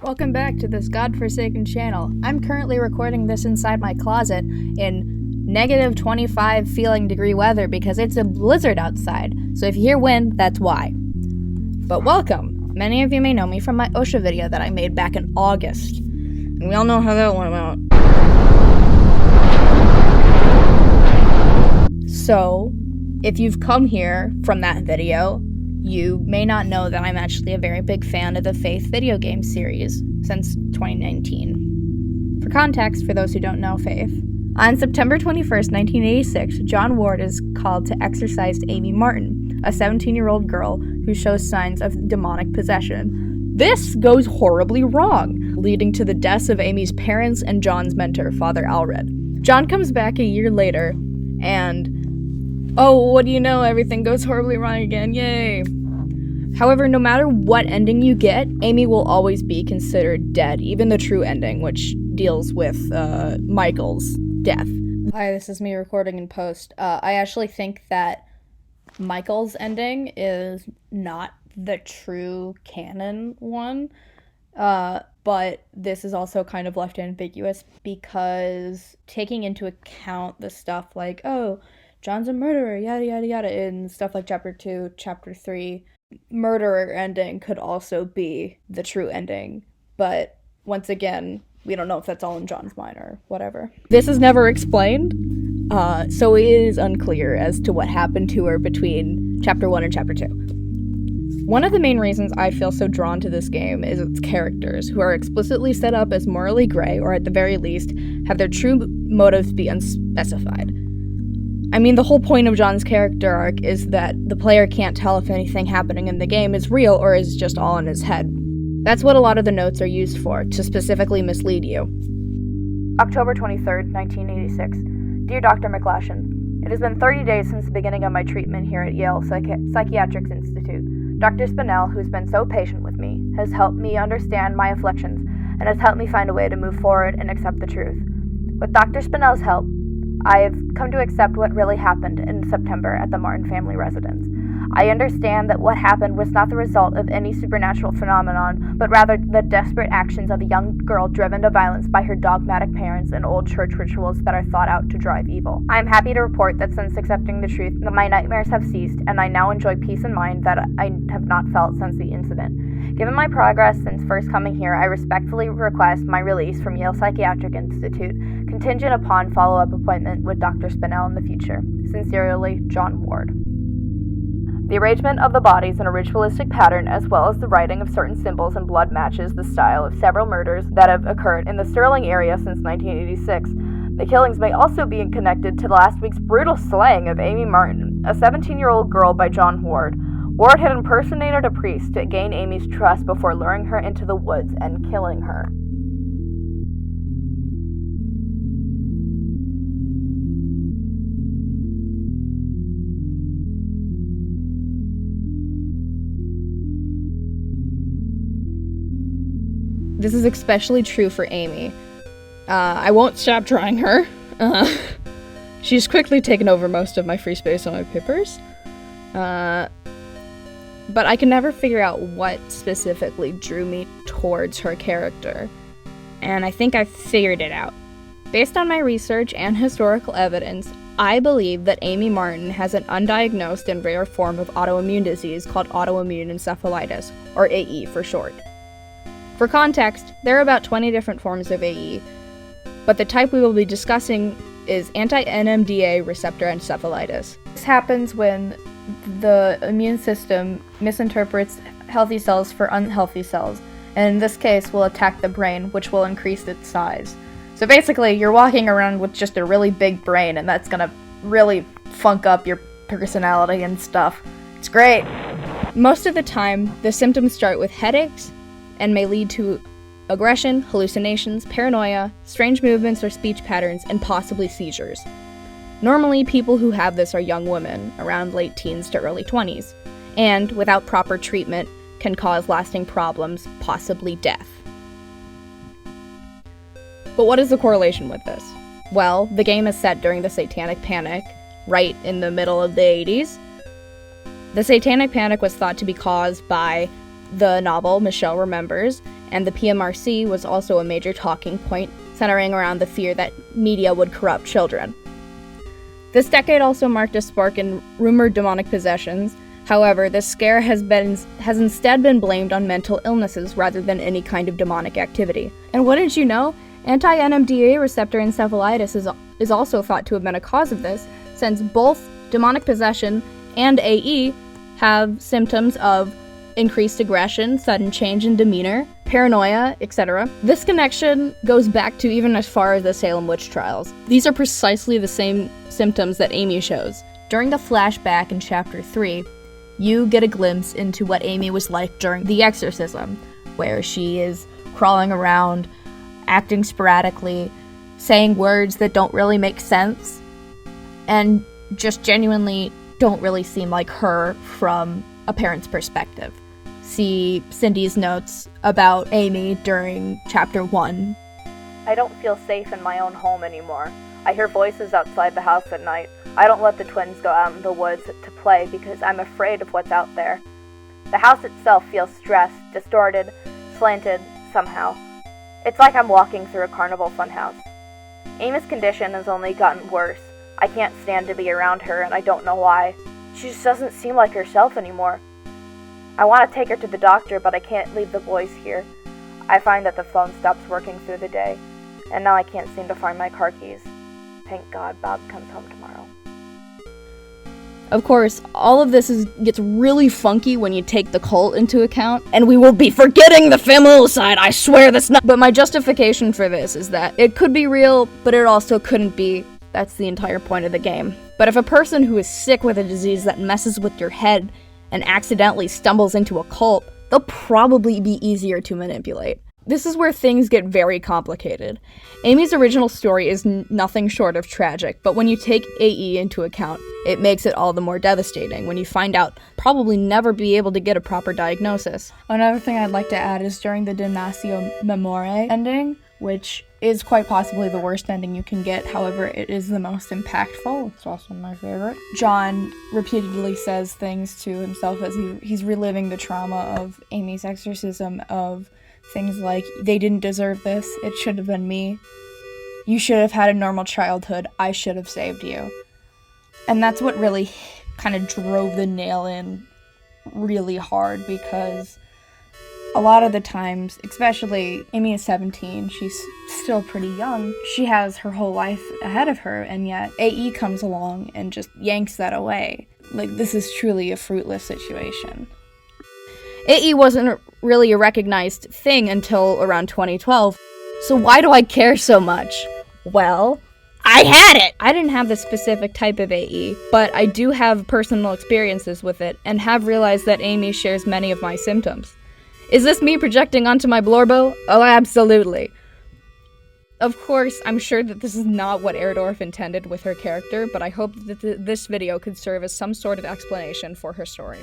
Welcome back to this godforsaken channel. I'm currently recording this inside my closet in negative 25 feeling degree weather because it's a blizzard outside, so if you hear wind, that's why. But welcome! Many of you may know me from my OSHA video that I made back in August, and we all know how that went out. So, if you've come here from that video, you may not know that I'm actually a very big fan of the Faith video game series since 2019. For context, for those who don't know Faith, on September 21st, 1986, John Ward is called to exorcise Amy Martin, a 17-year-old girl who shows signs of demonic possession. This goes horribly wrong, leading to the deaths of Amy's parents and John's mentor, Father Allred. John comes back a year later, and oh, what do you know, everything goes horribly wrong again, yay! However, no matter what ending you get, Amy will always be considered dead, even the true ending, which deals with Michael's death. Hi, this is me recording in post. I actually think that Michael's ending is not the true canon one, but this is also kind of left ambiguous because taking into account the stuff like, oh, John's a murderer, yada yada yada, in stuff like Chapter 2, Chapter 3, murderer ending could also be the true ending, but once again, we don't know if that's all in John's mind or whatever. This is never explained, so it is unclear as to what happened to her between Chapter 1 and Chapter 2. One of the main reasons I feel so drawn to this game is its characters, who are explicitly set up as morally gray, or at the very least, have their true motives be unspecified. I mean, the whole point of John's character arc is that the player can't tell if anything happening in the game is real or is just all in his head. That's what a lot of the notes are used for, to specifically mislead you. October 23rd, 1986. Dear Dr. McLashin, it has been 30 days since the beginning of my treatment here at Yale Psychiatric Institute. Dr. Spinell, who's been so patient with me, has helped me understand my afflictions and has helped me find a way to move forward and accept the truth. With Dr. Spinell's help, I have come to accept what really happened in September at the Martin family residence. I understand that what happened was not the result of any supernatural phenomenon, but rather the desperate actions of a young girl driven to violence by her dogmatic parents and old church rituals that are thought out to drive evil. I am happy to report that since accepting the truth, my nightmares have ceased, and I now enjoy peace of mind that I have not felt since the incident. Given my progress since first coming here, I respectfully request my release from Yale Psychiatric Institute, contingent upon follow-up appointment with Dr. Spinell in the future. Sincerely, John Ward. The arrangement of the bodies in a ritualistic pattern, as well as the writing of certain symbols and blood, matches the style of several murders that have occurred in the Sterling area since 1986. The killings may also be connected to last week's brutal slaying of Amy Martin, a 17-year-old girl, by John Ward. Ward had impersonated a priest to gain Amy's trust before luring her into the woods and killing her. This is especially true for Amy. I won't stop drawing her. She's quickly taken over most of my free space on my papers. But I can never figure out what specifically drew me towards her character. And I think I figured it out. Based on my research and historical evidence, I believe that Amy Martin has an undiagnosed and rare form of autoimmune disease called autoimmune encephalitis, or AE for short. For context, there are about 20 different forms of AE, but the type we will be discussing is anti-NMDA receptor encephalitis. This happens when the immune system misinterprets healthy cells for unhealthy cells and in this case will attack the brain, which will increase its size. So basically, you're walking around with just a really big brain, and that's gonna really funk up your personality and stuff. It's great! Most of the time, the symptoms start with headaches and may lead to aggression, hallucinations, paranoia, strange movements or speech patterns, and possibly seizures. Normally, people who have this are young women, around late teens to early 20s, and, without proper treatment, can cause lasting problems, possibly death. But what is the correlation with this? Well, the game is set during the Satanic Panic, right in the middle of the 80s. The Satanic Panic was thought to be caused by the novel Michelle Remembers, and the PMRC was also a major talking point, centering around the fear that media would corrupt children. This decade also marked a spark in rumored demonic possessions. However, this scare has instead been blamed on mental illnesses rather than any kind of demonic activity. And wouldn't you know, anti-NMDA receptor encephalitis is also thought to have been a cause of this, since both demonic possession and AE have symptoms of increased aggression, sudden change in demeanor, paranoia, etc. This connection goes back to even as far as the Salem witch trials. These are precisely the same symptoms that Amy shows. During the flashback in Chapter 3, you get a glimpse into what Amy was like during the exorcism, where she is crawling around, acting sporadically, saying words that don't really make sense, and just genuinely don't really seem like her from a parent's perspective. See Cindy's notes about Amy during Chapter 1. I don't feel safe in my own home anymore. I hear voices outside the house at night. I don't let the twins go out in the woods to play because I'm afraid of what's out there. The house itself feels stressed, distorted, slanted, somehow. It's like I'm walking through a carnival funhouse. Amy's condition has only gotten worse. I can't stand to be around her, and I don't know why. She just doesn't seem like herself anymore. I want to take her to the doctor, but I can't leave the boys here. I find that the phone stops working through the day, and now I can't seem to find my car keys. Thank God Bob comes home tomorrow. Of course, all of this gets really funky when you take the cult into account, and we will be forgetting the familial side, I swear that's not- But my justification for this is that it could be real, but it also couldn't be. That's the entire point of the game. But if a person who is sick with a disease that messes with your head and accidentally stumbles into a cult, they'll probably be easier to manipulate. This is where things get very complicated. Amy's original story is nothing short of tragic, but when you take AE into account, it makes it all the more devastating when you find out probably never be able to get a proper diagnosis. Another thing I'd like to add is during the Damnatio Memoriae ending, which is quite possibly the worst ending you can get, however, it is the most impactful. It's also my favorite. John repeatedly says things to himself as he's reliving the trauma of Amy's exorcism, of things like, they didn't deserve this, it should have been me, you should have had a normal childhood, I should have saved you. And that's what really kind of drove the nail in really hard, because a lot of the times, especially Amy is 17, she's still pretty young, she has her whole life ahead of her, and yet AE comes along and just yanks that away. Like, this is truly a fruitless situation. AE wasn't really a recognized thing until around 2012, so why do I care so much? Well, I had it! I didn't have the specific type of AE, but I do have personal experiences with it, and have realized that Amy shares many of my symptoms. Is this me projecting onto my blorbo? Oh, absolutely. Of course, I'm sure that this is not what Erdorf intended with her character, but I hope that this video could serve as some sort of explanation for her story.